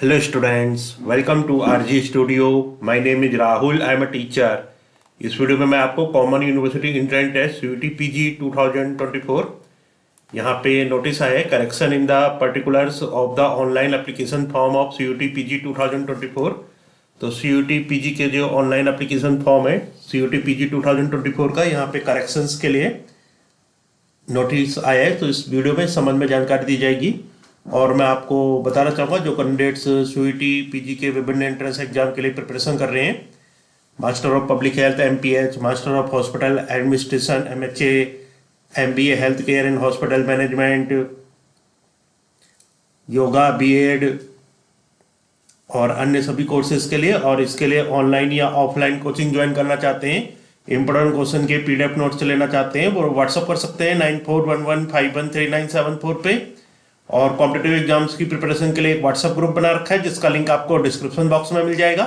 Hello students, welcome to RG Studio. My name is Rahul. I am a teacher. इस video में मैं आपको common university entrance test CUET PG 2024 यहाँ पे notice आया है correction in the particulars of the online application form of CUET PG 2024। तो CUET PG के जो ऑनलाइन एप्लीकेशन फॉर्म है CUET PG 2024 का यहाँ पे करेक्शंस के लिए नोटिस आया है। तो इस वीडियो में संबंध में जानकारी दी जाएगी और मैं आपको बताना चाहूँगा जो कैंडिडेट्स CUET PG के विभिन्न एंट्रेंस एग्जाम के लिए प्रिपरेशन कर रहे हैं, master of public health MPH, master of hospital administration MHA, MBA health care and hospital management, yoga BEd और अन्य सभी कोर्सेज के लिए, और इसके लिए ऑनलाइन या ऑफलाइन कोचिंग ज्वाइन करना चाहते हैं, इंपॉर्टेंट क्वेश्चन के PDF नोट्स लेना चाहते हैं, वो व्हाट्सअप कर सकते हैं 9411513974 पे। और कॉम्पिटिटिव एग्जाम्स की प्रिपरेशन के लिए एक व्हाट्सएप ग्रुप बना रखा है जिसका लिंक आपको डिस्क्रिप्शन बॉक्स में मिल जाएगा।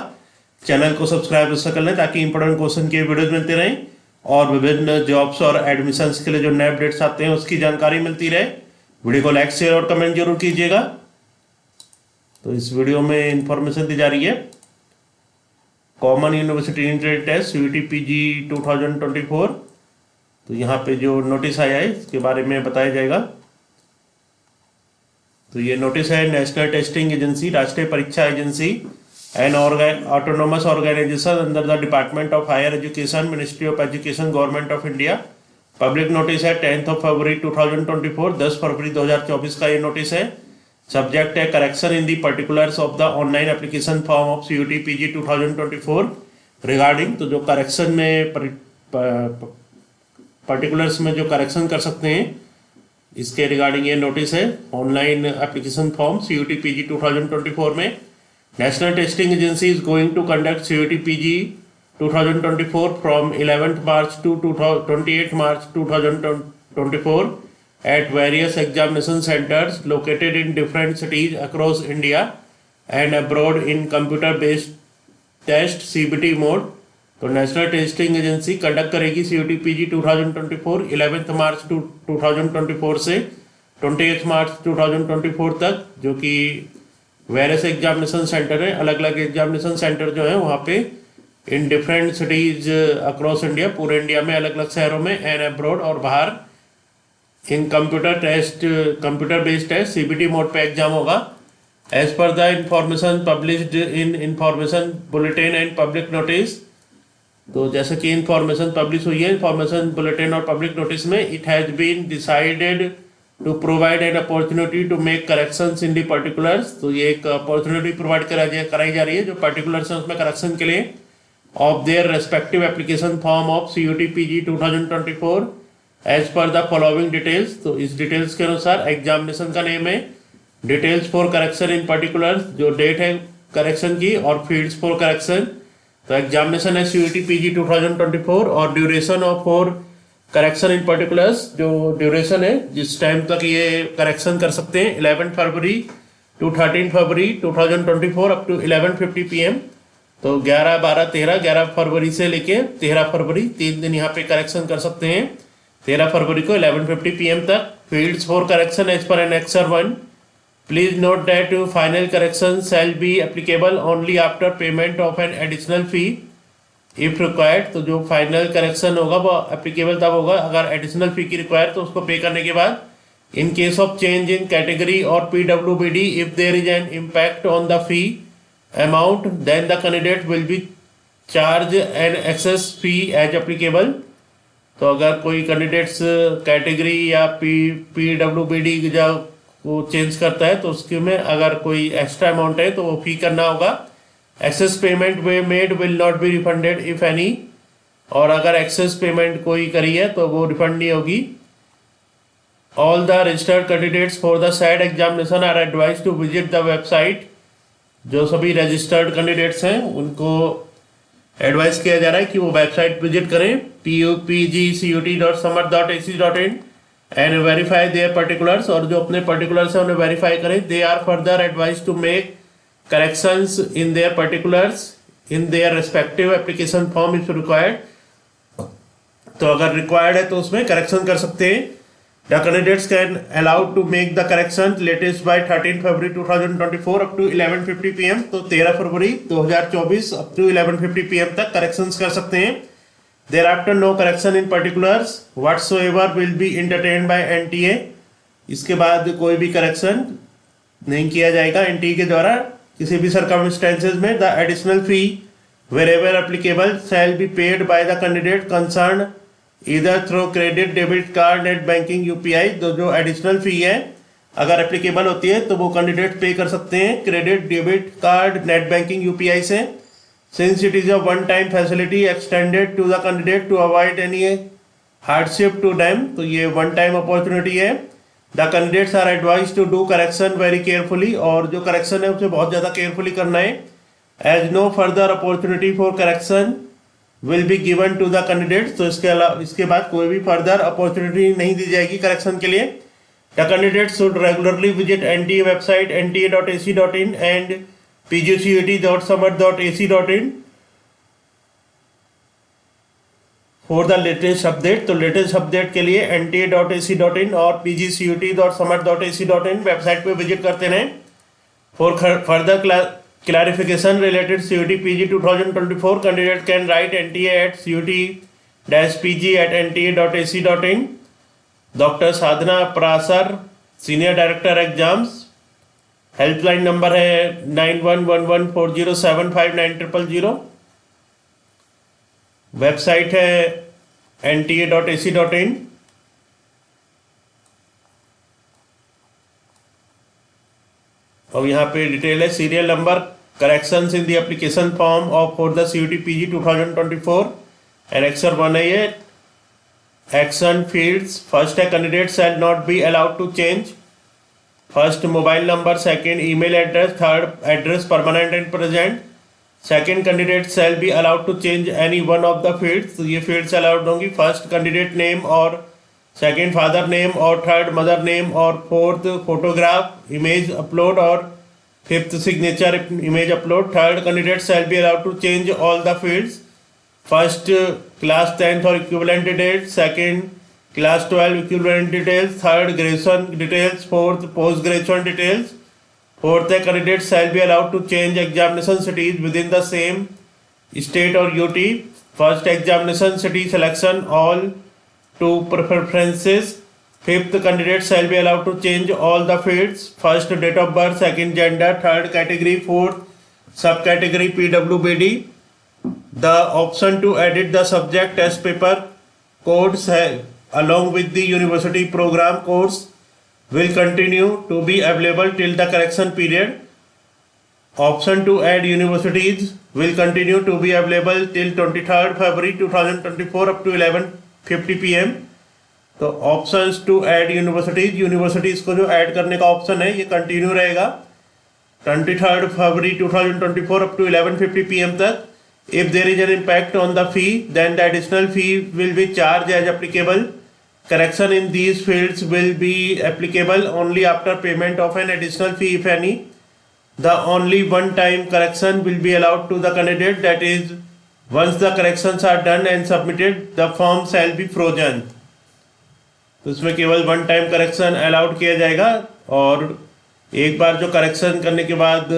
चैनल को सब्सक्राइब उससे कर लें ताकि इंपॉर्टेंट क्वेश्चन के वीडियोज मिलते रहें और विभिन्न जॉब्स और एडमिशन्स के लिए जो नए अपडेट्स आते हैं उसकी जानकारी मिलती रहे। वीडियो को लाइक शेयर और कमेंट जरूर कीजिएगा। तो इस वीडियो में इंफॉर्मेशन दी जा रही है common university entrance test CUET PG 2024। तो यहाँ पे जो नोटिस आया है इसके बारे में बताया जाएगा। तो ये नोटिस है नेशनल टेस्टिंग एजेंसी, राष्ट्रीय परीक्षा agency and autonomous organisation under the department of higher education, ministry of education, government of India. Public notice है 10 फरवरी 2024, 10 फरवरी 2024 का ये नोटिस है। सब्जेक्ट है correction in the particulars of the online application form of CUET PG 2024 regarding. तो जो correction में particulars में जो करेक्शन कर सकते हैं इसके रिगार्डिंग ये नोटिस है। Online application form CUET PG 2024 में national testing agency is going to conduct CUET PG 2024 from 11th March to 28th March 2024 at various examination centers located in different cities across India and abroad in computer-based test CBT mode। तो national testing agency conduct करेगी CUET PG 2024 11th March 2024 से 28th March 2024 तक, जो कि various examination centre है, अलग अलग examination centre जो है वहाँ पे in different cities across India, पूरे इंडिया में अलग अलग शहरों में, एंड अब्रॉड और बाहर in computer based test CBT mode पे एग्जाम होगा। As per the information published in information bulletin and public notice. तो जैसे कि इंफॉर्मेशन पब्लिश हुई है इंफॉर्मेशन बुलेटिन और पब्लिक नोटिस में, it has been decided to provide an opportunity to make corrections in the particulars. तो ये एक अपॉर्चुनिटी प्रोवाइड कराई जा रही है जो पर्टिकुलर्स हैं उसमें करेक्शन के लिए of their respective application form of CUET PG 2024 as per the following details. तो इस डिटेल्स के अनुसार एग्जामिनेशन का नेम है, details for correction in particulars, जो डेट है करेक्शन की, और फील्ड्स फॉर करेक्शन। तो एग्जामिनेशन है CUET PG 2024 और duration of for correction in particulars, जो ड्यूरेशन है जिस टाइम तक ये करेक्शन कर सकते हैं 11 फरवरी टू 13 फरवरी 2024 अप टू 11:50 PM। तो 11, 12, 13, 11 फरवरी से लेके 13 फरवरी 3 दिन यहाँ पे करेक्शन कर सकते हैं, 13 फरवरी को 11:50 PM तक। Fields for correction as per Annexure 1। Please note that final correction shall be applicable only after payment of an additional fee if required। तो जो फाइनल करेक्शन होगा वो एप्लीकेबल तब होगा अगर एडिशनल फी की रिक्वायर तो उसको पे करने के बाद। In case of change in category और PWBD if there is an impact on the fee amount then the candidate will be charge an excess fee as applicable. तो अगर कोई कैंडिडेट्स कैटेगरी या PWBD को चेंज करता है तो उसके में अगर कोई एक्स्ट्रा अमाउंट है तो वो फी करना होगा। Access payment way made will not be refunded if any. और अगर एक्सेस पेमेंट कोई करी है तो वो रिफंड नहीं होगी। All the registered candidates for the said examination are advise to visit the website. जो सभी रजिस्टर्ड कैंडिडेट्स हैं उनको एडवाइस किया जा रहा है कि वो वेबसाइट विजिट करें pugcut.samarth.ac.in and verify there particulars. और जो अपने पर्टिकुलर्स हैं उन्हें वेरीफाई करें। They are further advise to make corrections in their particulars in their respective application form if required। तो अगर रिक्वायर्ड है तो उसमें करेक्शन कर सकते हैं। The candidates can allowed to make the correction latest by 13 February 2024 up to 11:50 PM। तो 13 फरवरी 2024 up to 11:50 PM तक करेक्शंस कर सकते हैं। Thereafter no correction in particulars whatsoever will be entertained by NTA। इसके बाद कोई भी करेक्शन नहीं किया जाएगा NTA के द्वारा किसी भी सर्कमस्टेंसेज में। The additional fee wherever applicable shall be paid by the candidate concerned इधर through credit debit card net banking UPI. तो जो एडिशनल फी है अगर एप्लीकेबल होती है तो वो कैंडिडेट पे कर सकते हैं credit debit card net banking UPI से। Since it is a one time facility extended to the candidate to avoid any hardship to them. तो ये वन टाइम अपॉर्चुनिटी है। The candidates are advise to do correction very carefully. और जो correction है उसे बहुत ज़्यादा केयरफुली करना है। As no further opportunity for correction will be given to the candidate. तो इसके बाद कोई भी फर्दर अपॉर्चुनिटी नहीं दी जाएगी करेक्शन के लिए। The candidate should regularly visit NTA website nta.ac.in and pgcut.summer.ac.in for the latest update. तो लेटेस्ट अपडेट के लिए nta.ac.in और pgcut.summer.ac.in वेबसाइट पे विजिट करते रहें। For further clarification related CUT PG 2024 candidate can write NTA at CUT-PG@nta.ac.in। Doctor Sadhana Parashar senior director exams. Helpline number है 911140759000। Website है nta.ac.in। और यहाँ पे डिटेल है serial number corrections in the application form of for the CUT PG 2024 annexure 1 है ये। Action fields first है candidate shall not be allowed to change first mobile number, second email address, third address permanent and present. Second candidate shall be allowed to change any one of the fields. तो ये fields allowed होंगी। First candidate name और second father name और third mother name और fourth photograph image upload और fifth signature image upload. Third candidate shall be allowed to change all the fields. First class 10th और equivalent details, second class 12 equivalent details, third graduation details, fourth post graduation details. Fourth है candidate shall be allowed to change examination cities within the same state और UT. First examination city selection all to preferences. Fifth candidate shall be allowed to change all the fields. First date of birth, second gender, third category, fourth subcategory PWBD. The option to edit the subject test paper codes along with the university program course will continue to be available till the correction period. Option to add universities will continue to be available till 23rd February 2024 up to 11:50 PM। तो options to add universities को जो add करने का option है ये continue रहेगा 23rd February 2024 up to 11:50 PM तक। If there is an impact on the fee then the additional fee will be charge as applicable. Correction in these fields will be applicable only after payment of an additional fee if any. The only one time correction will be allowed to the candidate that is once the corrections are done and submitted the form shall be frozen। तो इसमें केवल one time correction allowed किया जाएगा और एक बार जो correction करने के बाद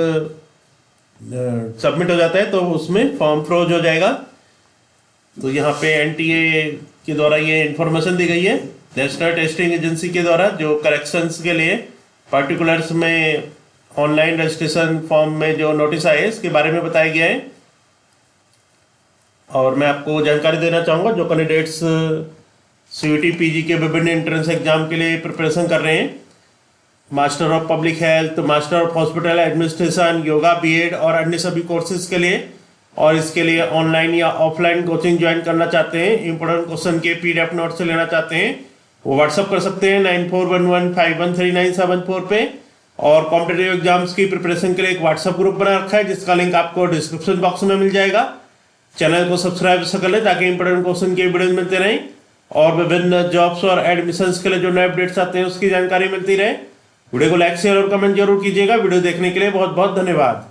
सबमिट हो जाता है तो उसमें फॉर्म फ्रोज हो जाएगा। तो यहाँ पे NTA के द्वारा ये इंफॉर्मेशन दी गई है नेशनल टेस्टिंग एजेंसी के द्वारा जो करेक्शंस के लिए पर्टिकुलर्स में ऑनलाइन रजिस्ट्रेशन फॉर्म में जो नोटिस आए इसके बारे में बताया गया है। और मैं आपको जानकारी देना चाहूँगा जो कैंडिडेट्स CUT PG के विभिन्न एंट्रेंस एग्जाम के लिए प्रिपरेशन कर रहे हैं, master of public health, master of hospital administration, yoga BEd और अन्य सभी कोर्सेज के लिए, और इसके लिए ऑनलाइन या ऑफलाइन कोचिंग ज्वाइन करना चाहते हैं, इंपॉर्टेंट क्वेश्चन के PDF नोट्स लेना चाहते हैं, वो व्हाट्सअप कर सकते हैं 9411513974 पे। और कॉम्पिटेटिव एग्जाम्स की प्रिपरेशन के लिए एक व्हाट्सअप ग्रुप बना रखा है जिसका लिंक आपको डिस्क्रिप्शन बॉक्स में मिल जाएगा। चैनल को सब्सक्राइब कर लें ताकि इंपॉर्टेंट क्वेश्चन के वीडियो मिलते रहें और विभिन्न जॉब्स और एडमिशंस के लिए जो नए अपडेट्स आते हैं उसकी जानकारी मिलती रहे। वीडियो को लाइक शेयर और कमेंट जरूर कीजिएगा। वीडियो देखने के लिए बहुत बहुत धन्यवाद।